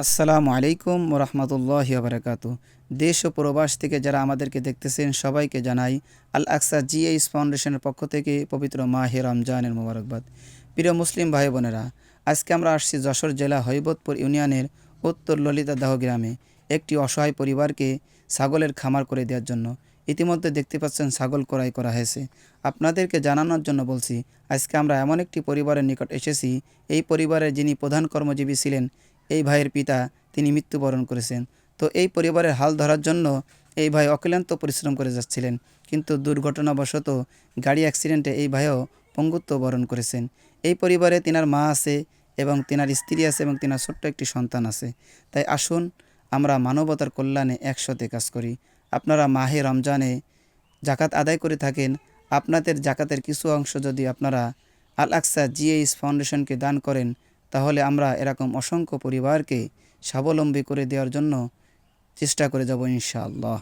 আসসালামু আলাইকুম ওরহমতুল্লাহি ওবরাকাতু। দেশ ও প্রবাস থেকে যারা আমাদেরকে দেখতেছেন সবাইকে জানাই আল আকসা জিএইচ ফাউন্ডেশনের পক্ষ থেকে পবিত্র মাহে রমজানের মোবারকবাদ। প্রিয় মুসলিম ভাই বোনেরা, আজকে আমরা আসছি যশোর জেলা হৈবতপুর ইউনিয়নের উত্তর ললিতাদাহ গ্রামে একটি অসহায় পরিবারকে ছাগলের খামার করে দেওয়ার জন্য। ইতিমধ্যে দেখতে পাচ্ছেন ছাগল ক্রয় করা হয়েছে। আপনাদেরকে জানানোর জন্য বলছি, আজকে আমরা এমন একটি পরিবারের নিকট এসেছি। এই পরিবারের যিনি প্রধান কর্মজীবী ছিলেন, এই ভাইয়ের পিতা, তিনি মৃত্যুবরণ করেছেন। তো এই পরিবারের হাল ধরার জন্য এই ভাই অক্লান্ত পরিশ্রম করে যাচ্ছিলেন, কিন্তু দুর্ঘটনাবশত গাড়ি অ্যাক্সিডেন্টে এই ভাইও পঙ্গুত্ব বরণ করেছেন। এই পরিবারে তিনার মা আছে এবং তিনার স্ত্রী আছে এবং তিনার ছোট্ট একটি সন্তান আছে। তাই আসুন আমরা মানবতার কল্যাণে একসাথে কাজ করি। আপনারা মাহে রমজানে জাকাত আদায় করে থাকেন, আপনাদের জাকাতের কিছু অংশ যদি আপনারা আল আকসা জিএইচ ফাউন্ডেশনকে দান করেন, তাহলে আমরা এরকম অসংখ্য পরিবারকে স্বাবলম্বী করে দেওয়ার জন্য চেষ্টা করে যাব ইনশাআল্লাহ।